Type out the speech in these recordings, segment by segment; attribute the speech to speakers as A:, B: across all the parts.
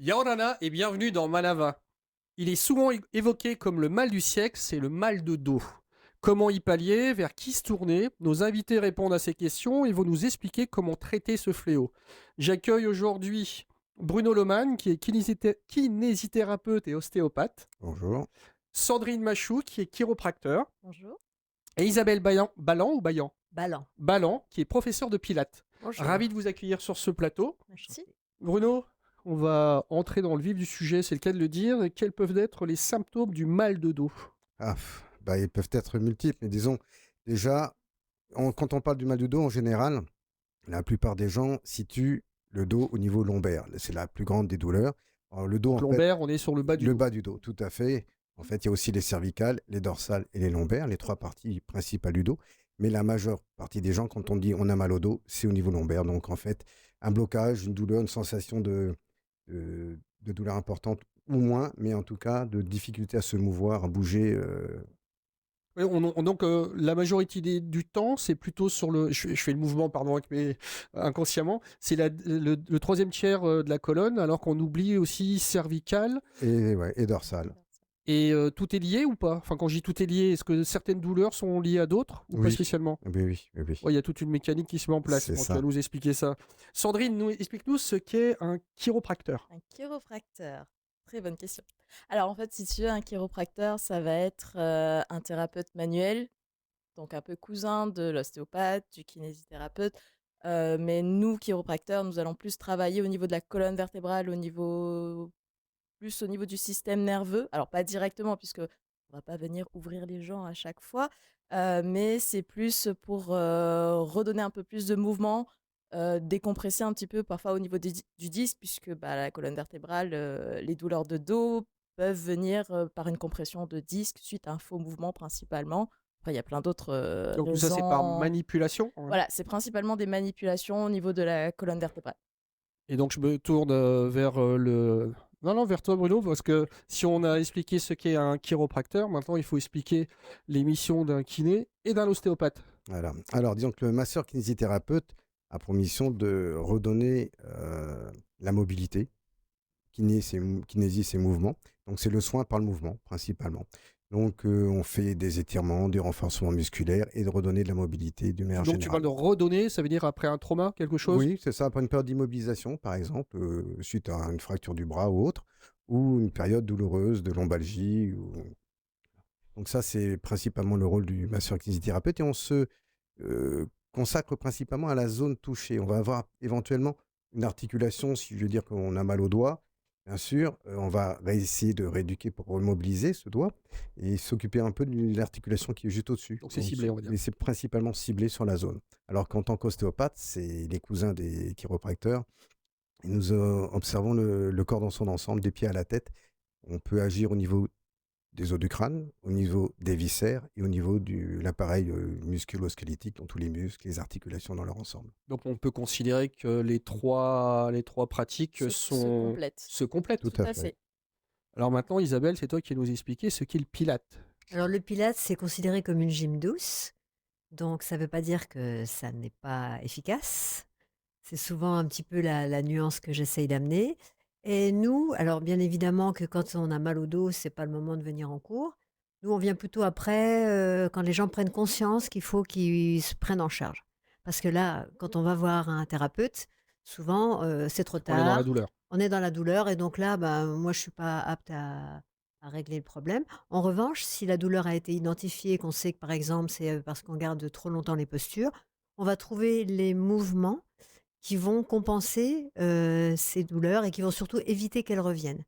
A: Yaorana et bienvenue dans Manava. Il est souvent évoqué comme le mal du siècle, c'est le mal de dos. Comment y pallier, vers qui se tourner? Nos invités répondent à ces questions et vont nous expliquer comment traiter ce fléau. J'accueille aujourd'hui Bruno Loman, qui est kinésithérapeute et ostéopathe,
B: Bonjour.
A: Sandrine Machou, qui est chiropracteur,
C: Bonjour.
A: et Isabelle Ballan ou Bayan
C: Ballant.
A: Ballan, qui est professeur de pilates.
C: Bonjour.
A: Ravi de vous accueillir sur ce plateau.
C: Merci.
A: Bruno, on va entrer dans le vif du sujet, c'est le cas de le dire. Quels peuvent être les symptômes du mal de dos?
B: Ils peuvent être multiples, mais disons, déjà, quand on parle du mal de dos, en général, la plupart des gens situent le dos au niveau lombaire. C'est la plus grande des douleurs. Alors, le dos,
A: Donc, lombaire, on est sur le bas du
B: le
A: dos.
B: bas du dos, tout à fait. En fait, il y a aussi les cervicales, les dorsales et les lombaires, les trois parties principales du dos. Mais la majeure partie des gens, quand on dit on a mal au dos, c'est au niveau lombaire. Donc, en fait, un blocage, une douleur, une sensation de douleur importante ou moins, mais en tout cas de difficulté à se mouvoir, à bouger.
A: Oui, donc, la majorité du temps, c'est plutôt sur le. Je fais le mouvement, pardon, inconsciemment. C'est le troisième tiers de la colonne, alors qu'on oublie aussi cervical.
B: Et dorsale.
A: Et tout est lié ou pas? Enfin, quand je dis tout est lié, est-ce que certaines douleurs sont liées à d'autres ou pas
B: Oui.
A: spécialement?
B: Oui.
A: Ouais, il y a toute une mécanique qui se met en place.
B: C'est
A: Bon, tu
B: ça.
A: vas nous expliquer ça. Sandrine, explique-nous ce qu'est un chiropracteur.
C: Un chiropracteur. Très bonne question. Alors, en fait, si tu veux, un chiropracteur, ça va être un thérapeute manuel, donc un peu cousin de l'ostéopathe, du kinésithérapeute. Mais nous, chiropracteurs, nous allons plus travailler au niveau de la colonne vertébrale, plus au niveau du système nerveux. Alors, pas directement, puisque on va pas venir ouvrir les gens à chaque fois, mais c'est plus pour redonner un peu plus de mouvement, décompresser un petit peu, parfois au niveau du disque, puisque la colonne vertébrale, les douleurs de dos peuvent venir par une compression de disque suite à un faux mouvement principalement. Après, il y a plein d'autres
A: Donc, tout ça, c'est par
C: raisons.
A: manipulation.
C: Voilà, c'est principalement des manipulations au niveau de la colonne vertébrale.
A: Et donc, je me tourne vers le. Non, vers toi, Bruno, parce que si on a expliqué ce qu'est un chiropracteur, maintenant, il faut expliquer les missions d'un kiné et d'un ostéopathe.
B: Voilà. Alors, disons que le masseur kinésithérapeute a pour mission de redonner la mobilité, kinésie, ses mouvements. Donc, c'est le soin par le mouvement, principalement. Donc, on fait des étirements, des renforcements musculaires et de redonner de la mobilité d'une manière
A: Donc, tu parles
B: générale.
A: de redonner, ça veut dire après un trauma, quelque chose?
B: Oui, c'est ça, après une période d'immobilisation, par exemple, suite à une fracture du bras ou autre, ou une période douloureuse de lombalgie. Donc ça, c'est principalement le rôle du masseur kinésithérapeute et on se consacre principalement à la zone touchée. On va avoir éventuellement une articulation, si je veux dire qu'on a mal au doigt, bien sûr, on va essayer de rééduquer pour remobiliser ce doigt et s'occuper un peu de l'articulation qui est juste au-dessus.
A: Donc, c'est ciblé, on va dire.
B: Mais c'est principalement ciblé sur la zone. Alors qu'en tant qu'ostéopathe, c'est les cousins des chiropracteurs. Et nous observons le corps dans son ensemble, des pieds à la tête. On peut agir au niveau des os du crâne, au niveau des viscères et au niveau de l'appareil musculo-squelettique, dans tous les muscles, les articulations dans leur ensemble.
A: Donc, on peut considérer que les trois pratiques se complètent.
B: Tout à fait.
A: Alors maintenant, Isabelle, c'est toi qui nous expliquer ce qu'est le pilate.
D: Alors le Pilates, c'est considéré comme une gym douce, donc ça ne veut pas dire que ça n'est pas efficace. C'est souvent un petit peu la nuance que j'essaye d'amener. Et nous, alors bien évidemment que quand on a mal au dos, c'est pas le moment de venir en cours. Nous, on vient plutôt après, quand les gens prennent conscience qu'il faut qu'ils se prennent en charge. Parce que là, quand on va voir un thérapeute, souvent, c'est trop
A: On est dans la
D: tard.
A: douleur.
D: On est dans la douleur et donc là, moi, je suis pas apte à régler le problème. En revanche, si la douleur a été identifiée, qu'on sait que par exemple c'est parce qu'on garde trop longtemps les postures, on va trouver les mouvements qui vont compenser ces douleurs et qui vont surtout éviter qu'elles reviennent.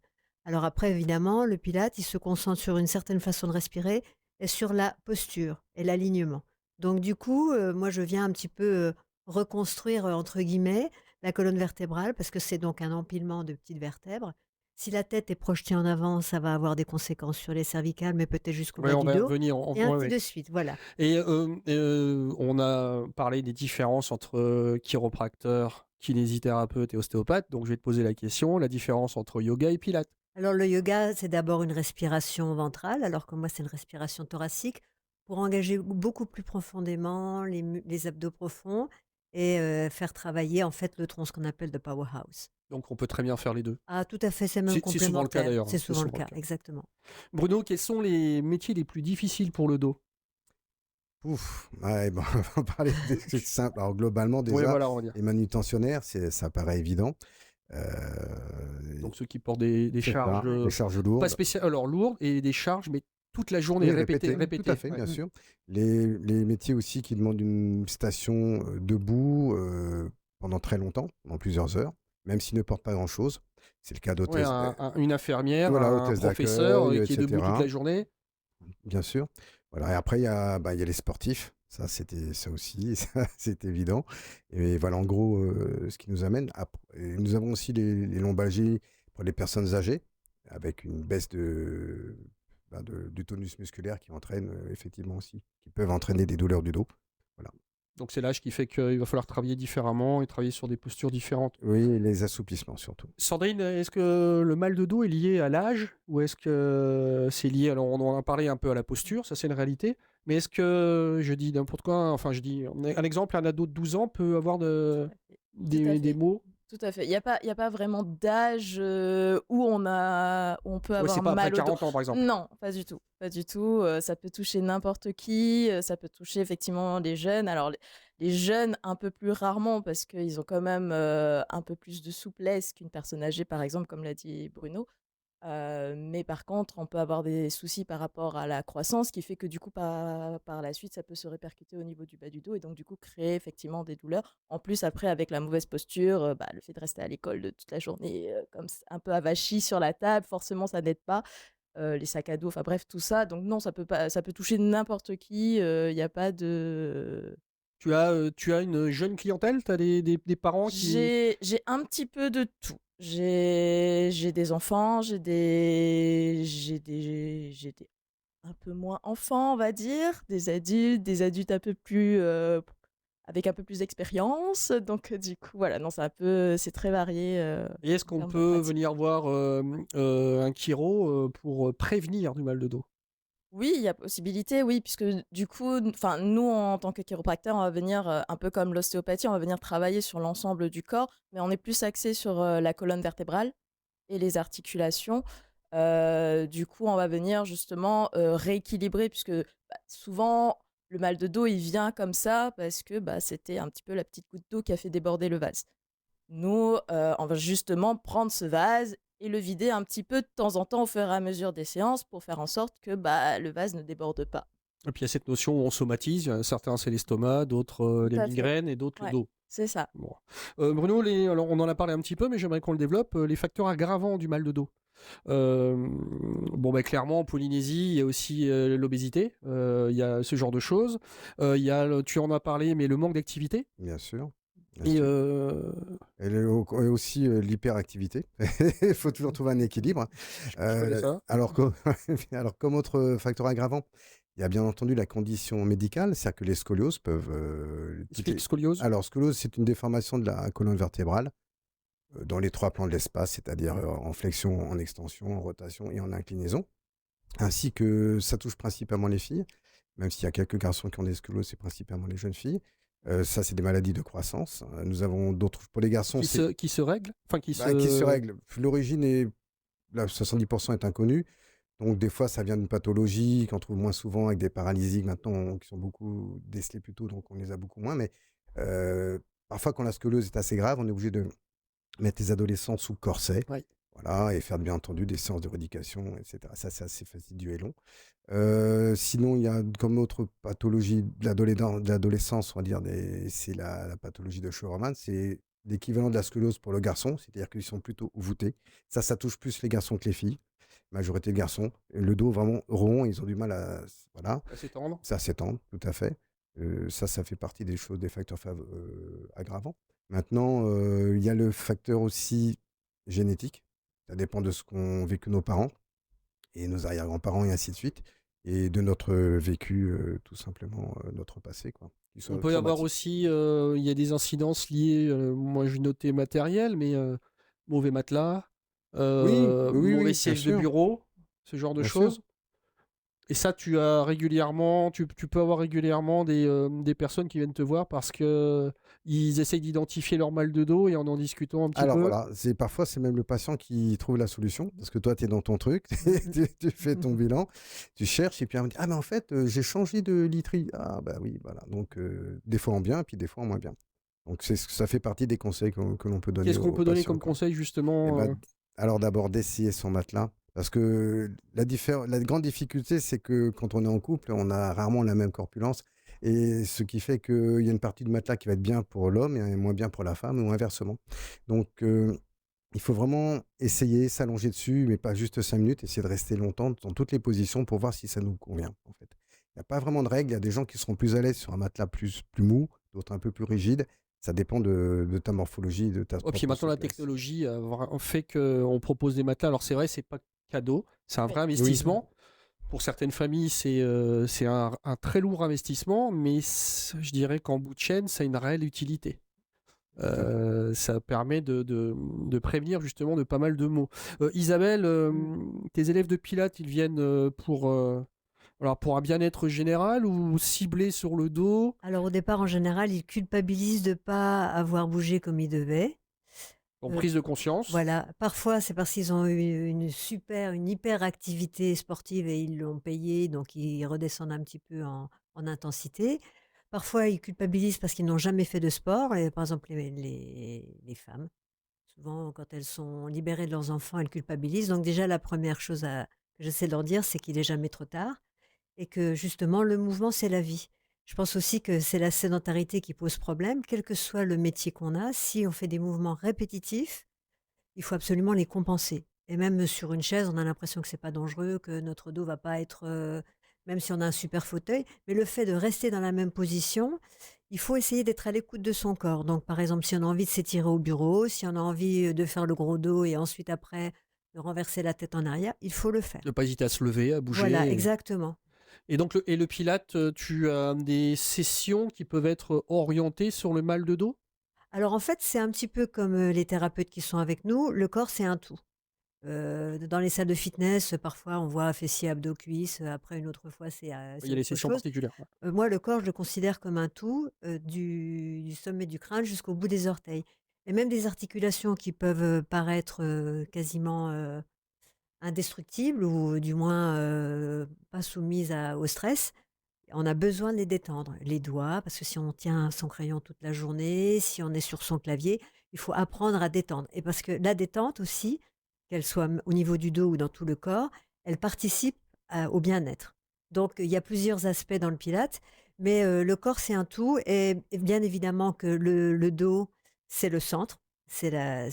D: Alors après, évidemment, le Pilate, il se concentre sur une certaine façon de respirer et sur la posture et l'alignement. Donc du coup, moi je viens un petit peu reconstruire, entre guillemets, la colonne vertébrale parce que c'est donc un empilement de petites vertèbres. Si la tête est projetée en avant, ça va avoir des conséquences sur les cervicales, mais peut-être jusqu'au
A: Ouais,
D: bas
A: on
D: du
A: va
D: dos,
A: revenir.
D: et ainsi de suite. Voilà.
A: Et on a parlé des différences entre chiropracteur, kinésithérapeute et ostéopathe. Donc, je vais te poser la question, la différence entre yoga et pilates.
D: Alors le yoga, c'est d'abord une respiration ventrale, alors que moi, c'est une respiration thoracique, pour engager beaucoup plus profondément les abdos profonds et faire travailler en fait le tronc, ce qu'on appelle le powerhouse.
A: Donc on peut très bien faire les deux.
D: Ah, tout à fait, c'est même
A: C'est souvent le cas
D: complémentaire.
A: d'ailleurs,
D: C'est
A: hein, c'est
D: souvent le
A: souvent le
D: cas,
A: cas.
D: exactement.
A: Bruno, quels sont les métiers les plus difficiles pour le dos?
B: Ouf, ouais, bon, on va parler des trucs simples. Alors globalement,
A: Oui,
B: déjà,
A: voilà, on va dire.
B: les manutentionnaires, ça paraît évident.
A: Donc ceux qui portent des
B: C'est
A: charges
B: ça, les charges
A: pas
B: lourdes.
A: spéciales, alors lourdes, et des charges, mais toute la journée,
B: Oui,
A: répétées,
B: répétées, tout à fait,
A: ouais.
B: bien sûr. Les métiers aussi qui demandent une station debout pendant très longtemps, pendant plusieurs heures, même s'ils ne portent pas grand-chose. C'est le cas
A: Ouais,
B: d'hôtesse,
A: une infirmière,
B: voilà,
A: un
B: hôtesse
A: professeur
B: d'accueil,
A: qui est debout toute la
B: etc.
A: journée.
B: Bien sûr. Voilà. Et après, il y a les sportifs. Ça aussi, ça, c'est évident. Et voilà, en gros, ce qui nous amène. Et nous avons aussi les lombalgies pour les personnes âgées, avec une baisse du tonus musculaire qui entraîne effectivement aussi, qui peuvent entraîner des douleurs du dos. Voilà.
A: Donc c'est l'âge qui fait qu'il va falloir travailler différemment et travailler sur des postures différentes.
B: Oui, et les assouplissements surtout.
A: Sandrine, est-ce que le mal de dos est lié à l'âge ou est-ce que c'est lié, alors on en a parlé un peu à la posture, ça c'est une réalité, mais est-ce que, je dis n'importe quoi, enfin je dis un exemple, un ado de 12 ans peut avoir
C: Tout à fait. Tout à
A: des
C: fait.
A: maux?
C: Tout à fait. Il y a pas vraiment d'âge où on peut
A: Ouais, c'est
C: avoir
A: pas après
C: mal au dos.
A: 40 ans par exemple.
C: Non, pas du tout. Pas du tout. Ça peut toucher n'importe qui. Ça peut toucher effectivement les jeunes. Alors, les jeunes, un peu plus rarement, parce qu'ils ont quand même un peu plus de souplesse qu'une personne âgée, par exemple, comme l'a dit Bruno. Mais par contre, on peut avoir des soucis par rapport à la croissance, qui fait que du coup, par la suite, ça peut se répercuter au niveau du bas du dos et donc du coup créer effectivement des douleurs. En plus, après, avec la mauvaise posture, le fait de rester à l'école de toute la journée, comme un peu avachi sur la table, forcément, ça n'aide pas. Les sacs à dos, enfin bref, tout ça. Donc non, ça peut pas, ça peut toucher n'importe qui. Il n'y a pas de.
A: Tu as une jeune clientèle, tu as des parents qui...
C: J'ai un petit peu de tout. J'ai des enfants, j'ai des un peu moins enfants, on va dire, des adultes un peu plus avec un peu plus d'expérience. Donc du coup, voilà, non, c'est très varié
A: Et est-ce
C: en
A: qu'on
C: termes de
A: peut
C: pratique.
A: venir voir un chiro pour prévenir du mal de dos?
C: Oui, il y a possibilité, oui, puisque du coup, enfin, nous, en tant que chiropracteur, on va venir, un peu comme l'ostéopathie, on va venir travailler sur l'ensemble du corps, mais on est plus axé sur la colonne vertébrale et les articulations. Du coup, on va venir justement rééquilibrer, puisque souvent, le mal de dos, il vient comme ça parce que c'était un petit peu la petite goutte d'eau qui a fait déborder le vase. Nous, on va justement prendre ce vase et le vider un petit peu de temps en temps au fur et à mesure des séances pour faire en sorte que le vase ne déborde pas.
A: Et puis il y a cette notion où on somatise, certains c'est l'estomac, d'autres
C: Tout
A: les
C: à fait.
A: migraines et d'autres le
C: Ouais,
A: dos.
C: c'est ça.
A: Bon. Bruno, alors on en a parlé un petit peu, mais j'aimerais qu'on le développe, les facteurs aggravants du mal de dos. Euh, bon, bah, clairement, en Polynésie, il y a aussi l'obésité, il y a ce genre de choses. Il y a, tu en as parlé, mais le manque d'activité.
B: Bien sûr. Bien
A: Et
B: sûr. Et aussi l'hyperactivité. Il faut toujours trouver un équilibre.
A: je connais ça.
B: Alors, alors, comme autre facteur aggravant, il y a bien entendu la condition médicale, c'est-à-dire que les scolioses peuvent...
A: Explique scoliose.
B: Alors, scoliose, c'est une déformation de la colonne vertébrale dans les trois plans de l'espace, c'est-à-dire en flexion, en extension, en rotation et en inclinaison. Ainsi que ça touche principalement les filles, même s'il y a quelques garçons qui ont des scolioses, c'est principalement les jeunes filles. Ça, c'est des maladies de croissance. Nous avons d'autres... Pour les garçons, c'est...
A: Qui se règle, enfin
B: Qui se règle. L'origine est... Là, 70% est inconnue. Donc, des fois, ça vient d'une pathologie qu'on trouve moins souvent avec des paralysies maintenant qui sont beaucoup décelées plus tôt, donc on les a beaucoup moins. Mais parfois, quand la scoliose est assez grave, on est obligé de mettre les adolescents sous corset.
A: Ouais.
B: Voilà, et faire bien entendu des séances de rééducation, etc. Ça, c'est assez fastidieux et long. Sinon, il y a comme autre pathologie de l'adolescence, on va dire, c'est la pathologie de Scheuermann. C'est l'équivalent de la scoliose pour le garçon, c'est-à-dire qu'ils sont plutôt voûtés. Ça touche plus les garçons que les filles. Majorité de garçons. Le dos vraiment rond, ils ont du mal à... Voilà.
A: À s'étendre.
B: Ça s'étend, tout à fait. Ça fait partie des choses, des facteurs aggravants. Maintenant, il y a le facteur aussi génétique. Ça dépend de ce qu'ont vécu nos parents et nos arrière-grands-parents et ainsi de suite. Et de notre vécu, tout simplement, notre passé, quoi. Qui
A: On
B: soit
A: peut y avoir
B: traumatique.
A: aussi, il y a des incidences liées, moi j'ai noté matériel, mais mauvais matelas,
B: Oui, oui,
A: mauvais
B: oui, bien
A: siège de
B: sûr.
A: bureau, ce genre de
B: Bien sûr.
A: choses. Et ça, tu as régulièrement, tu peux avoir régulièrement des personnes qui viennent te voir parce que ils essayent d'identifier leur mal de dos et en discutant un petit
B: Alors
A: peu.
B: voilà, parfois c'est même le patient qui trouve la solution, parce que toi tu es dans ton truc, tu fais ton bilan, tu cherches, et puis on me dit, ah mais en fait j'ai changé de literie. Ah bah oui, voilà, donc des fois en bien, puis des fois en moins bien. Donc ça fait partie des conseils que l'on peut donner
A: Qu'est-ce qu'on
B: aux
A: peut donner
B: patients,
A: comme
B: quoi.
A: conseil
B: Eh
A: justement
B: ben, alors d'abord d'essayer son matelas, parce que la grande difficulté, c'est que quand on est en couple, on a rarement la même corpulence, et ce qui fait qu'il y a une partie du matelas qui va être bien pour l'homme et moins bien pour la femme, ou inversement. Donc il faut vraiment essayer, s'allonger dessus, mais pas juste 5 minutes, essayer de rester longtemps dans toutes les positions pour voir si ça nous convient, en fait. Il n'y a pas vraiment de règle, il y a des gens qui seront plus à l'aise sur un matelas plus mou, d'autres un peu plus rigide. Ça dépend de ta morphologie, de ta
A: Oh, puis
B: propre
A: maintenant, la
B: souplesse.
A: technologie fait qu'on propose des matelas. Alors, c'est vrai, c'est pas cadeau, c'est un vrai
C: Oui.
A: investissement. Pour certaines familles, c'est un très lourd investissement, mais je dirais qu'en bout de chaîne, ça a une réelle utilité.
B: Tout à fait.
A: Ça permet de prévenir justement de pas mal de maux. Isabelle, tes élèves de Pilates, ils viennent alors pour un bien-être général ou ciblé sur le dos?
D: Alors au départ, en général, ils culpabilisent de ne pas avoir bougé comme ils devaient.
A: En
D: Euh,
A: prise de conscience?
D: voilà, parfois c'est parce qu'ils ont eu une hyper activité sportive et ils l'ont payé, donc ils redescendent un petit peu en intensité. Parfois, ils culpabilisent parce qu'ils n'ont jamais fait de sport, et par exemple les femmes. Souvent, quand elles sont libérées de leurs enfants, elles culpabilisent. Donc déjà, la première chose que j'essaie de leur dire, c'est qu'il est jamais trop tard et que justement, le mouvement, c'est la vie. Je pense aussi que c'est la sédentarité qui pose problème, quel que soit le métier qu'on a. Si on fait des mouvements répétitifs, il faut absolument les compenser. Et même sur une chaise, on a l'impression que c'est pas dangereux, que notre dos va pas être, même si on a un super fauteuil, mais le fait de rester dans la même position, il faut essayer d'être à l'écoute de son corps. Donc, par exemple, si on a envie de s'étirer au bureau, si on a envie de faire le gros dos et ensuite après de renverser la tête en arrière, il faut le faire.
A: Ne pas hésiter à se lever, à
D: Voilà,
A: bouger.
D: exactement.
A: Et donc, le Pilate, tu as des sessions qui peuvent être orientées sur le mal de dos?
D: Alors en fait, c'est un petit peu comme les thérapeutes qui sont avec nous. Le corps, c'est un tout. Dans les salles de fitness, parfois, on voit fessiers, abdos, cuisses. Après, une autre fois,
A: Il
D: c'est
A: y a les
D: autre
A: sessions
D: chose.
A: particulières. Ouais.
D: Moi, le corps, je le considère comme un tout, du sommet du crâne jusqu'au bout des orteils. Et même des articulations qui peuvent paraître quasiment indestructibles ou du moins pas soumises au stress. On a besoin de les détendre. Les doigts, parce que si on tient son crayon toute la journée, si on est sur son clavier, il faut apprendre à détendre. Et parce que la détente aussi, qu'elle soit au niveau du dos ou dans tout le corps, elle participe au bien-être. Donc, il y a plusieurs aspects dans le Pilate, mais le corps, c'est un tout. Et bien évidemment que le dos, c'est le centre,
A: Bah,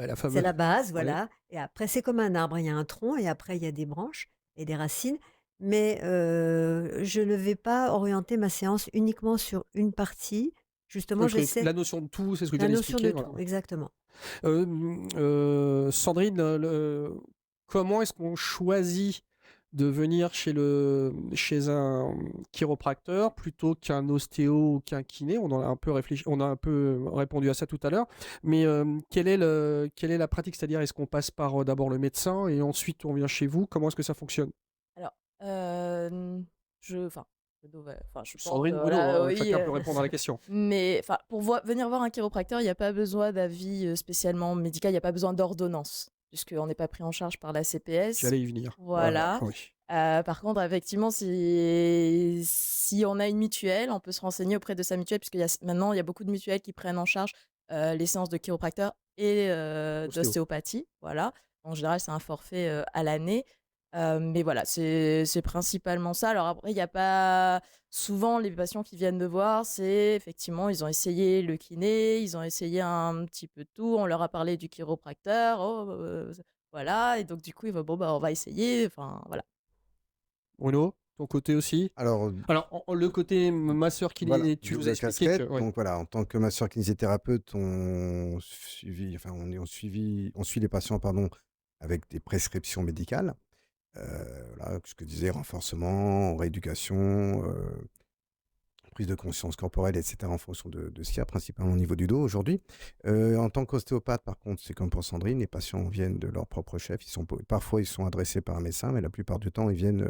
A: la
D: c'est
A: fameuse.
D: la base,
A: Oui.
D: voilà. Et après, c'est comme un arbre, il y a un tronc et après, il y a des branches et des racines. Mais je ne vais pas orienter ma séance uniquement sur une partie. Justement, j'essaie
A: La notion de tout, c'est ce que tu
D: la
A: viens
D: notion de
A: d'expliquer. Voilà.
D: tout, exactement.
A: Sandrine, comment est-ce qu'on choisit de venir chez un chiropracteur plutôt qu'un ostéo ou qu'un kiné? On en a un peu réfléchi, on a un peu répondu à ça tout à l'heure. Mais quelle est la pratique? C'est-à-dire, est-ce qu'on passe par d'abord le médecin et ensuite on vient chez vous? Comment est-ce que ça fonctionne?
C: Alors, enfin, je pense,
A: Sandrine, Bruno,
C: voilà, oui,
A: chacun peut répondre à la question.
C: mais enfin, pour venir voir un chiropracteur, il n'y a pas besoin d'avis spécialement médical, il n'y a pas besoin d'ordonnance, puisqu'on n'est pas pris en charge par la CPS.
A: J'allais y venir.
C: Voilà.
A: Oui.
C: Par contre, effectivement, si on a une mutuelle, on peut se renseigner auprès de sa mutuelle, puisque maintenant, il y a beaucoup de mutuelles qui prennent en charge les séances de chiropracteur et
A: Ostéo.
C: d'ostéopathie. Voilà. En général, c'est un forfait à l'année. Mais voilà, c'est principalement ça. Alors après, il n'y a pas... Souvent, les patients qui viennent me voir, c'est effectivement, ils ont essayé le kiné, ils ont essayé un petit peu de tout, on leur a parlé du chiropracteur, voilà, et donc du coup, ils vont, bon, bah, on va essayer, enfin, voilà.
A: Bruno, ton côté aussi?
B: Alors,
A: Alors, le côté masseur
B: voilà,
A: kiné, tu nous as
B: double
A: expliqué que...
B: casquette.
A: ouais.
B: Donc voilà, en tant que masseur kinésithérapeute, on suit les patients, pardon, avec des prescriptions médicales. Voilà, ce que je disais, renforcement, rééducation, prise de conscience corporelle, etc., en fonction de ce qu'il y a, principalement au niveau du dos aujourd'hui. En tant qu'ostéopathe, par contre, c'est comme pour Sandrine, les patients viennent de leur propre chef. Parfois, ils sont adressés par un médecin, mais la plupart du temps, ils viennent.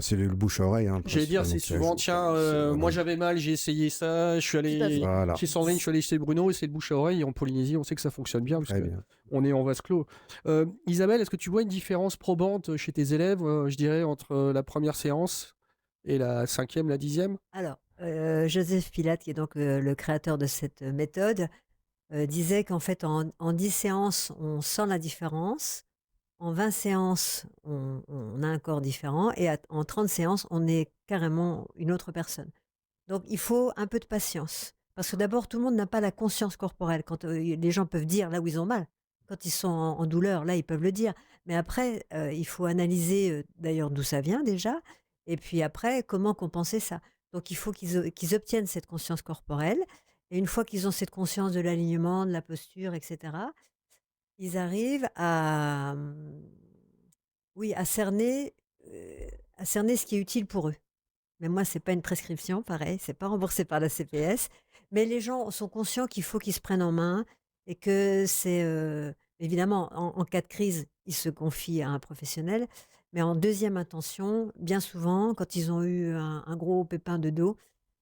B: C'est le bouche-oreille, hein,
A: J'allais dire, c'est
B: principalement
A: souvent, tiens, moi
B: voilà.
A: j'avais mal, j'ai essayé ça, je suis
C: Tout à
A: allé
C: fait.
B: Voilà,
A: chez Sandrine, je suis allé chez Bruno, et c'est le bouche à oreille. Et en Polynésie, on sait que ça fonctionne bien, parce
B: très
A: que
B: bien.
A: on est en vase clos. Isabelle, est-ce que tu vois une différence probante chez tes élèves, je dirais, entre la première séance et la 5e, la 10e?
D: Alors, Joseph Pilate, qui est donc le créateur de cette méthode, disait qu'en fait, en 10 séances, on sent la différence. En 20 séances, on a un corps différent. Et en 30 séances, on est carrément une autre personne. Donc, il faut un peu de patience. Parce que d'abord, tout le monde n'a pas la conscience corporelle. Quand les gens peuvent dire là où ils ont mal, quand ils sont en douleur, là, ils peuvent le dire. Mais après, il faut analyser d'ailleurs d'où ça vient déjà. Et puis après, comment compenser ça. Donc, il faut qu'ils obtiennent cette conscience corporelle. Et une fois qu'ils ont cette conscience de l'alignement, de la posture, etc., ils arrivent oui, à cerner ce qui est utile pour eux. Mais moi, c'est pas une prescription, pareil, c'est pas remboursé par la CPS. Mais les gens sont conscients qu'il faut qu'ils se prennent en main et que c'est évidemment en cas de crise, ils se confient à un professionnel. Mais en deuxième intention, bien souvent, quand ils ont eu un gros pépin de dos,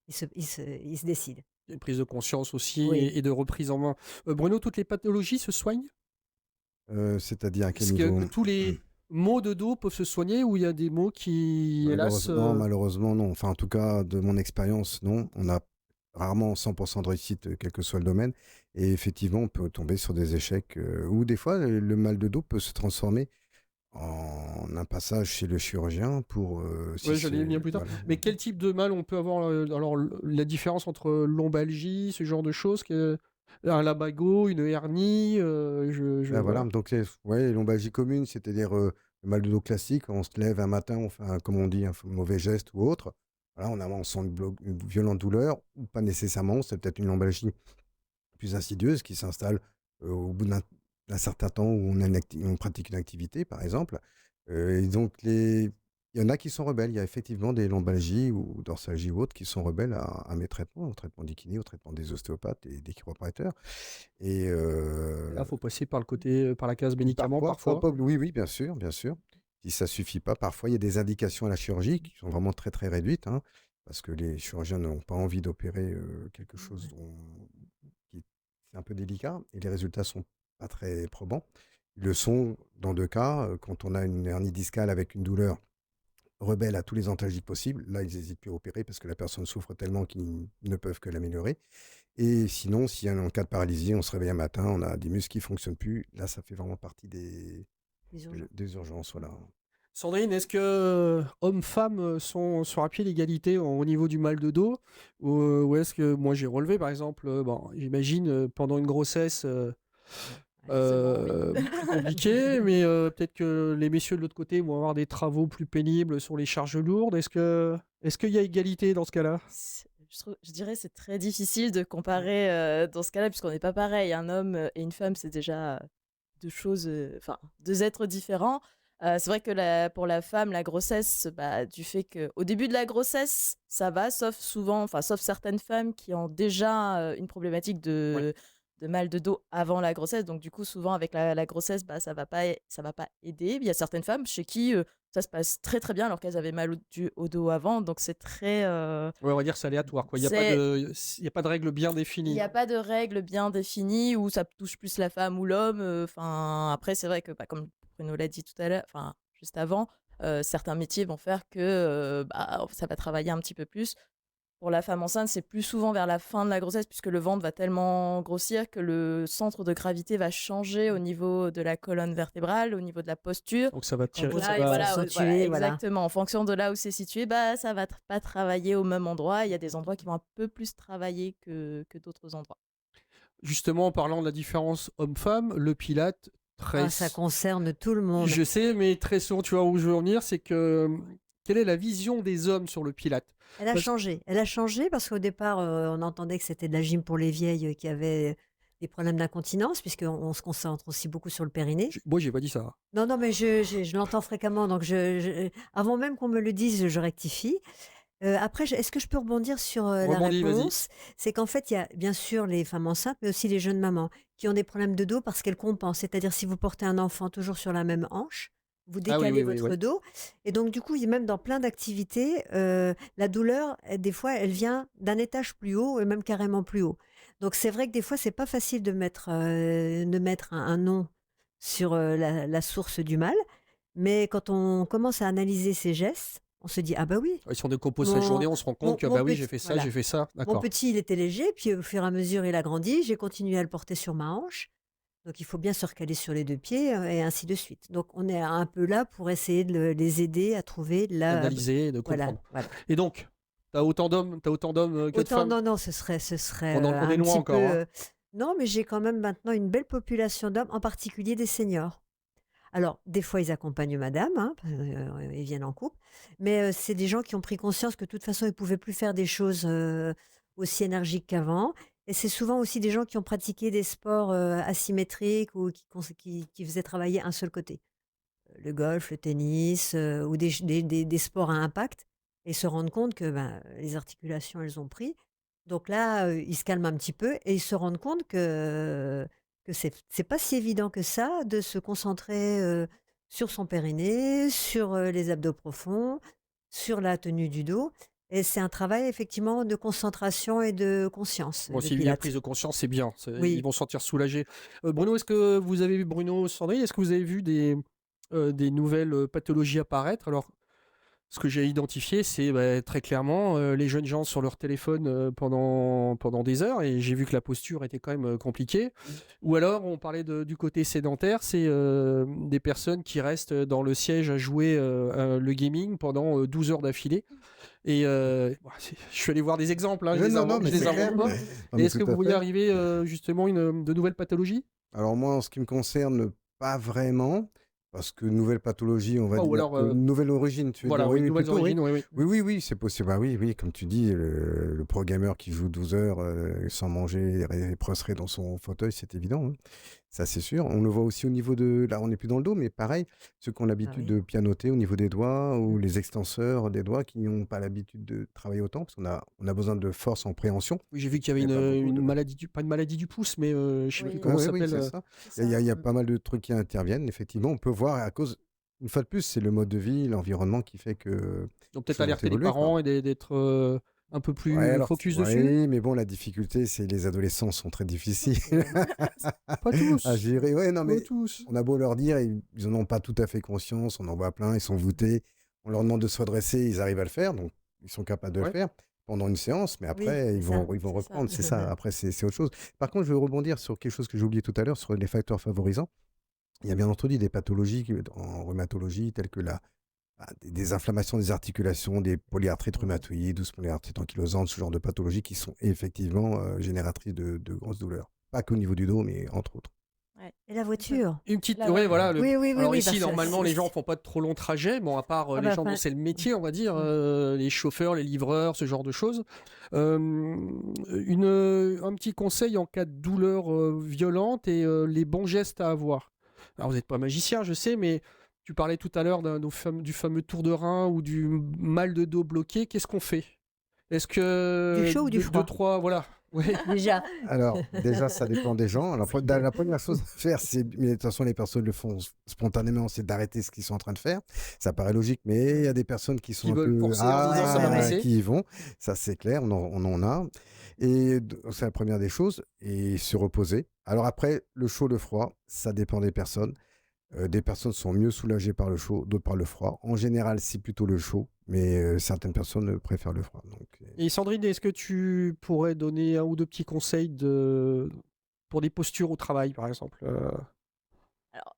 D: ils se décident.
A: Une prise de conscience aussi
D: Oui.
A: et de reprise en main. Bruno, toutes les pathologies se soignent?
B: C'est-à-dire à quel
A: Est-ce
B: niveau?
A: que tous les maux de dos peuvent se soigner, ou il y a des maux qui, hélas,
B: Malheureusement, non. Enfin, en tout cas, de mon expérience, non. On a rarement 100% de réussite, quel que soit le domaine. Et effectivement, on peut tomber sur des échecs où des fois, le mal de dos peut se transformer en un passage chez le chirurgien pour...
A: Ouais, j'allais y venir plus tard.
B: voilà.
A: Mais quel type de mal on peut avoir alors, la différence entre lombalgie, ce genre de choses, un lumbago, une hernie,
B: Ah, voilà,
A: voilà.
B: donc ouais, lombalgie commune, c'est-à-dire le mal de dos classique, on se lève un matin, on fait, comme on dit, un mauvais geste ou autre. Voilà, on sent une violente douleur, ou pas nécessairement, c'est peut-être une lombalgie plus insidieuse qui s'installe au bout d'un certain temps où on pratique une activité, par exemple. Et donc, il y en a qui sont rebelles. Il y a effectivement des lombalgies ou dorsalgies ou autres qui sont rebelles à mes traitements, au traitement des kinés, au traitement des ostéopathes et des chiropracteurs. Et
A: Là, il faut passer par la case médicaments parfois.
B: oui, oui, bien sûr, bien sûr. Si ça suffit pas, parfois il y a des indications à la chirurgie qui sont vraiment très très réduites, hein, parce que les chirurgiens n'ont pas envie d'opérer quelque chose qui est un peu délicat et les résultats sont pas très probants. Ils le sont dans 2 cas, quand on a une hernie discale avec une douleur rebelle à tous les antalgiques possibles. Là, ils n'hésitent plus à opérer parce que la personne souffre tellement qu'ils ne peuvent que l'améliorer. Et sinon, s'il y a un cas de paralysie, on se réveille un matin, on a des muscles qui ne fonctionnent plus. Là, ça fait vraiment partie des urgences. Voilà.
A: Sandrine, est-ce que hommes-femmes sont sur un pied d'égalité au niveau du mal de dos, ou est-ce que moi j'ai relevé par exemple, bon, j'imagine pendant une grossesse plus compliqué, mais peut-être que les messieurs de l'autre côté vont avoir des travaux plus pénibles sur les charges lourdes. Est-ce qu'il y a égalité dans ce cas-là?
C: Je dirais c'est très difficile de comparer dans ce cas-là, puisqu'on n'est pas pareil. Un homme et une femme, c'est déjà deux êtres différents. C'est vrai que pour la femme, la grossesse, du fait qu'au début de la grossesse, ça va, sauf certaines femmes qui ont déjà une problématique
A: Ouais.
C: de mal de dos avant la grossesse. Donc du coup, souvent avec la grossesse, ça va pas aider. Il y a certaines femmes chez qui ça se passe très très bien alors qu'elles avaient mal au dos avant. Donc c'est très...
A: Ouais, on va dire c'est aléatoire, quoi. Il n'y a pas de règle bien
C: Il
A: définie.
C: n'y a pas de règle bien définie où ça touche plus la femme ou l'homme. Après, c'est vrai que, comme Bruno l'a dit tout à l'heure, juste avant, certains métiers vont faire que ça va travailler un petit peu plus. Pour la femme enceinte, c'est plus souvent vers la fin de la grossesse, puisque le ventre va tellement grossir que le centre de gravité va changer au niveau de la colonne vertébrale, au niveau de la posture.
A: Donc ça va tirer.
D: Donc
A: Ça
D: là,
A: va-
D: il faut accentuer, voilà.
C: Exactement. En fonction de là où c'est situé, ça va pas travailler au même endroit. Il y a des endroits qui vont un peu plus travailler que d'autres endroits.
A: Justement, en parlant de la différence homme-femme, le Pilate,
D: Ça concerne tout le monde.
A: je sais, mais très souvent, tu vois où je veux en venir, c'est que quelle est la vision des hommes sur le Pilate?
D: Elle a changé. Elle a changé parce qu'au départ, on entendait que c'était de la gym pour les vieilles qui avaient des problèmes d'incontinence, puisqu'on se concentre aussi beaucoup sur le périnée.
A: Moi, j'ai pas dit ça.
D: Non, mais je l'entends fréquemment, donc avant même qu'on me le dise, je rectifie. Après, est-ce que je peux rebondir sur la
A: Rebondis, vas-y.
D: réponse? C'est qu'en fait, il y a bien sûr les femmes enceintes, mais aussi les jeunes mamans qui ont des problèmes de dos parce qu'elles compensent. C'est-à-dire, si vous portez un enfant toujours sur la même hanche, vous
A: Ah oui,
D: décalez
A: oui, oui,
D: votre
A: oui.
D: dos. Et donc, du coup, même dans plein d'activités, la douleur, des fois, elle vient d'un étage plus haut et même carrément plus haut. Donc, c'est vrai que des fois, c'est pas facile de mettre un nom sur la source du mal. Mais quand on commence à analyser ses gestes, on se dit: «Ah bah oui,
A: Ouais, si on décompose sa journée,
D: mon
A: on se rend compte
D: mon
A: que
D: mon
A: bah oui,
D: petit
A: j'ai
D: voilà,
A: fait ça.
D: mon
A: D'accord.
D: petit, il était léger, puis au fur et à mesure, il a grandi, j'ai continué à le porter sur ma hanche, donc il faut bien se recaler sur les 2 pieds, et ainsi de suite. Donc on est un peu là pour essayer de les aider à trouver la
A: D'analyser, de
D: voilà,
A: comprendre.
D: voilà.
A: Et donc, t'as autant d'hommes que de
D: Autant
A: femmes?
D: non, non, ce serait,
A: On est
D: un
A: loin
D: petit peu,
A: encore, hein.
D: non, mais j'ai quand même maintenant une belle population d'hommes, en particulier des seniors. Alors, des fois, ils accompagnent madame, hein, ils viennent en couple, mais c'est des gens qui ont pris conscience que de toute façon, ils ne pouvaient plus faire des choses aussi énergiques qu'avant. Et c'est souvent aussi des gens qui ont pratiqué des sports asymétriques ou qui faisaient travailler un seul côté. Le golf, le tennis ou des sports à impact. Et se rendent compte que ben, les articulations, elles ont pris. Donc là, ils se calment un petit peu et ils se rendent compte que c'est pas si évident que ça de se concentrer sur son périnée, sur les abdos profonds, sur la tenue du dos. Et c'est un travail effectivement de concentration et de conscience,
A: Bon,
D: le
A: s'il y a
D: Pilate.
A: prise de conscience, c'est bien. Ils
D: Oui.
A: vont se sentir soulagés. Bruno, est-ce que vous avez vu, Bruno, Sandrine, est-ce que vous avez vu des nouvelles pathologies apparaître? Alors, ce que j'ai identifié, c'est bah, très clairement les jeunes gens sur leur téléphone pendant des heures, et j'ai vu que la posture était quand même compliquée. Ou alors, on parlait du côté sédentaire, c'est des personnes qui restent dans le siège à jouer le gaming pendant 12 heures d'affilée. Et bon, je suis allé voir des exemples, hein,
B: Non, non,
A: je
B: mais
A: les
B: c'est clair.
A: invente pas.
B: Non,
A: Et
B: mais
A: est-ce que
B: tout
A: vous
B: à
A: voyez
B: fait.
A: arriver justement de nouvelles pathologies?
B: Alors moi, en ce qui me concerne, pas vraiment, parce que nouvelle pathologie, on va
A: Ou
B: dire
A: alors,
B: que nouvelle origine, tu veux dire?
A: voilà,
B: Oui,
A: oui,
B: oui,
A: nouvelles
B: plutôt, oui.
A: origines, oui, oui.
B: Oui, oui, oui, c'est possible. Bah oui, oui, comme tu dis, le pro gamer qui joue 12 heures sans manger et prostré dans son fauteuil, c'est évident, hein. Ça, c'est sûr. On le voit aussi au niveau de... Là, on n'est plus dans le dos, mais pareil, ceux qui ont
D: Ah
B: l'habitude
D: oui.
B: de pianoter au niveau des doigts ou
D: Mm.
B: les extenseurs des doigts qui n'ont pas l'habitude de travailler autant, parce on a besoin de force en préhension.
A: Oui, j'ai vu qu'il y avait
B: Mais pas beaucoup
A: une
B: de...
A: maladie pas une maladie du pouce, mais je sais plus
C: Oui,
B: Oui,
A: comment ça
B: oui, oui,
A: s'appelle.
B: c'est ça.
C: c'est
B: Il
C: ça.
B: y a
A: Mm.
B: pas mal de trucs qui interviennent. Effectivement, on peut voir à cause, une fois de plus, c'est le mode de vie, l'environnement qui fait que
A: Donc
B: les
A: peut-être
B: choses ont
A: alerter les
B: évolué, quoi.
A: parents et d'être un peu
B: Ouais,
A: plus
B: alors,
A: focus dessus?
B: ouais, mais bon, la difficulté, c'est les adolescents sont très difficiles
A: Pas
B: à
A: tous,
B: gérer. Ouais, non,
A: pas
B: mais
A: tous.
B: on a beau leur dire, ils en ont pas tout à fait conscience. On en voit plein, ils sont voûtés. On leur demande de se redresser, ils arrivent à le faire, donc ils sont capables de le
A: Ouais.
B: faire pendant une séance, mais
D: Oui,
B: après,
D: c'est ça.
B: ils vont
C: C'est ça.
B: reprendre. C'est ça. Après, c'est autre chose. Par contre, je veux rebondir sur quelque chose que j'ai oublié tout à l'heure, sur les facteurs favorisants. Il y a bien entendu des pathologies en rhumatologie telles que des inflammations des articulations, des polyarthrites rhumatoïdes ou spondylarthrite ankylosante, ce genre de pathologies qui sont effectivement génératrices de grosses douleurs. Pas qu'au niveau du dos, mais entre autres.
C: Ouais.
D: Et la
C: On peut-
D: voiture?
A: Une petite,
C: Là,
A: ouais, voilà.
D: Oui, oui, oui,
A: Alors
D: oui,
A: ici,
D: parce que
A: normalement, les gens font pas de trop longs trajets, bon, à part
D: ah
A: les
D: bah,
A: gens dont
D: enfin,
A: c'est le métier, on va dire,
D: mm.
A: les chauffeurs, les livreurs, ce genre de choses. Euh, un petit conseil en cas de douleur violente et les bons gestes à avoir. Alors, vous n'êtes pas magicien, je sais, mais tu parlais tout à l'heure du fameux tour de rein ou du mal de dos bloqué. Qu'est-ce qu'on fait? Est-ce
D: Du
A: que
D: chaud ou du
A: deux,
D: froid?
A: trois, voilà. Ouais.
D: Déjà.
B: Alors, déjà, ça dépend des gens. Alors,
C: C'est
B: la première chose à faire, c'est, mais de toute façon, les personnes le font spontanément, c'est d'arrêter ce qu'ils sont en train de faire. Ça paraît logique, mais il y a des personnes qui sont
A: Qui
B: un
A: veulent
B: peu,
A: forcer en disant ça
D: Ouais,
A: va
D: ouais, ouais.
A: passer.
B: qui y vont. Ça, c'est clair, on en a. Et c'est la première des choses. Et se reposer. Alors après, le chaud, le froid, ça dépend des personnes. Des personnes sont mieux soulagées par le chaud, d'autres par le froid. En général, c'est plutôt le chaud, mais certaines personnes préfèrent le froid. Donc,
A: Et Sandrine, est-ce que tu pourrais donner un ou deux petits conseils pour des postures au travail, par exemple?
C: Alors,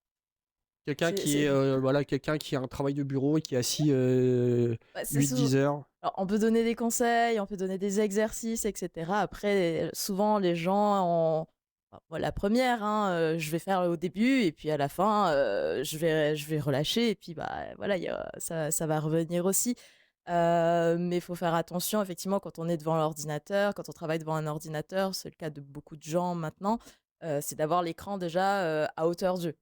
A: Quelqu'un qui est,
C: c'est
A: voilà, quelqu'un qui a un travail de bureau et qui est assis
C: bah, c'est
A: 8-10 heures.
C: alors, on peut donner des conseils, on peut donner des exercices, etc. Après, souvent, les gens ont... Moi, la première, hein, je vais faire au début et puis à la fin, je vais relâcher et puis bah, voilà, ça va revenir aussi. Mais il faut faire attention, effectivement, quand on est devant l'ordinateur, quand on travaille devant un ordinateur, c'est le cas de beaucoup de gens maintenant, c'est d'avoir l'écran déjà à hauteur d'yeux.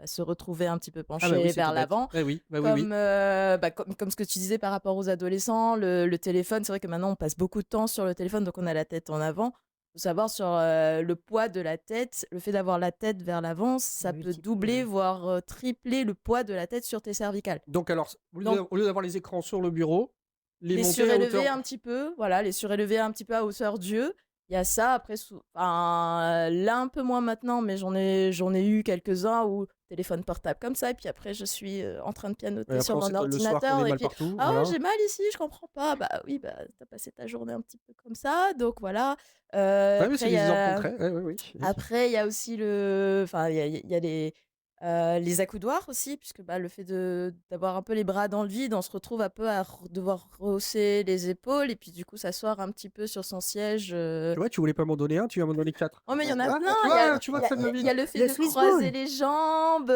C: se retrouver un petit peu
A: Ah bah
C: penché
A: oui, c'est
C: vers
A: tout bête.
C: l'avant.
A: Eh oui, bah oui, oui.
C: Comme ce que tu disais par rapport aux adolescents, le téléphone, c'est vrai que maintenant on passe beaucoup de temps sur le téléphone, donc on a la tête en avant. Il faut savoir sur le poids de la tête, le fait d'avoir la tête vers l'avant, ça peut
D: Multiplie,
C: doubler,
D: ouais.
C: voire tripler le poids de la tête sur tes cervicales.
A: Donc alors,
C: Donc,
A: au lieu d'avoir les écrans sur le bureau, les
C: les
A: monter à
C: surélever
A: hauteur.
C: un petit peu, voilà, les surélever un petit peu à hauteur d'yeux. Il y a ça, après, enfin, là un peu moins maintenant, mais j'en ai eu quelques-uns où téléphone portable comme ça, et puis après je suis en train de
A: Et
C: pianoter
A: après,
C: sur
A: on
C: mon
A: sait que le soir qu'on
C: ordinateur,
A: est
C: et
A: mal
C: puis
A: partout.
C: ah
A: Voilà.
C: j'ai mal ici, je comprends pas, bah oui, bah t'as passé ta journée un petit peu comme ça, donc voilà.
A: Ouais, mais
C: Après
A: c'est
C: il y
A: des exemples
C: a
A: concrets. Ouais, ouais, oui.
C: après, il y a aussi enfin, il y a les accoudoirs aussi, puisque bah, le fait d'avoir un peu les bras dans le vide, on se retrouve un peu à devoir rehausser les épaules et puis du coup s'asseoir un petit peu sur son siège.
A: Tu vois, tu voulais pas m'en donner un, tu vas m'en donner 4.
C: Oh, mais il y en a
A: Ah,
C: plein.
A: tu vois que ça me
C: Il y
A: vide.
C: a le fait
D: Le
C: de
D: Swiss
C: croiser
D: ball.
C: les jambes,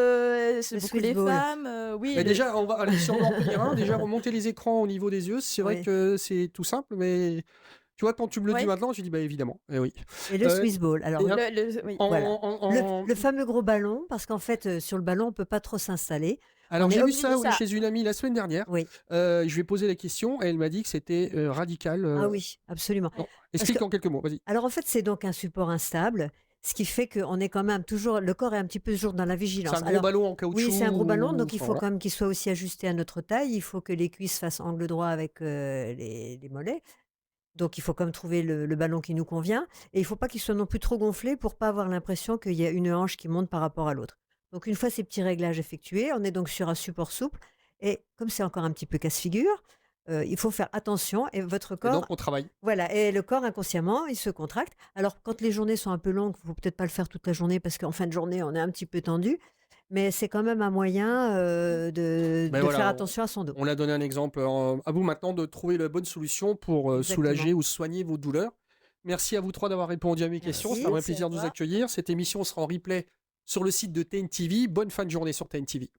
C: c'est
D: Le
C: beaucoup
D: Swiss
C: les
D: ball.
C: femmes. Oui,
A: Mais déjà, on va aller si on doit en tenir un. Déjà, remonter les écrans au niveau des yeux, c'est vrai
D: Oui.
A: que c'est tout simple, mais tu vois, quand tu me le dis
C: Ouais.
A: maintenant, je dis bah évidemment. Eh oui.
D: Et le
A: Euh,
D: Swiss ball. Alors,
A: et
C: Oui.
D: voilà.
A: en-
D: Le fameux gros ballon, parce qu'en fait, sur le ballon, on peut pas trop s'installer.
A: Alors
D: On est
A: j'ai vu
D: obligé
A: ça
D: de
A: oui, chez une amie la semaine dernière.
D: Oui.
A: Je lui ai posé la question et elle m'a dit que c'était radical.
D: Ah oui, absolument.
A: Non.
D: Parce
A: Explique
D: que,
A: en quelques mots, vas-y.
D: alors en fait, c'est donc un support instable, ce qui fait qu'on est quand même toujours, le corps est un petit peu toujours dans la
A: C'est
D: vigilance.
A: un gros
D: Alors,
A: ballon en caoutchouc.
D: oui, c'est un gros ballon, donc il
A: Enfin,
D: faut
A: voilà.
D: quand même qu'il soit aussi ajusté à notre taille. Il faut que les cuisses fassent angle droit avec les mollets. Donc il faut quand même trouver le ballon qui nous convient. Et il ne faut pas qu'il soit non plus trop gonflé pour pas avoir l'impression qu'il y a une hanche qui monte par rapport à l'autre. Donc une fois ces petits réglages effectués, on est donc sur un support souple. Et comme c'est encore un petit peu casse-figure, il faut faire attention et votre
A: Et
D: corps,
A: donc on travaille.
D: voilà, et le corps inconsciemment, il se contracte. Alors quand les journées sont un peu longues, il faut peut-être pas le faire toute la journée parce qu'en fin de journée, on est un petit peu tendu. Mais c'est quand même un moyen de
A: Ben
D: faire
A: voilà,
D: attention à son dos.
A: on a donné un exemple. À vous maintenant de trouver la bonne solution pour
D: Exactement.
A: soulager ou soigner vos douleurs. Merci à vous trois d'avoir répondu à mes questions. C'est un vrai
C: Merci
A: plaisir
C: à
A: de vous
C: toi.
A: accueillir. Cette émission sera en replay sur le site de TNTV. Bonne fin de journée sur TNTV.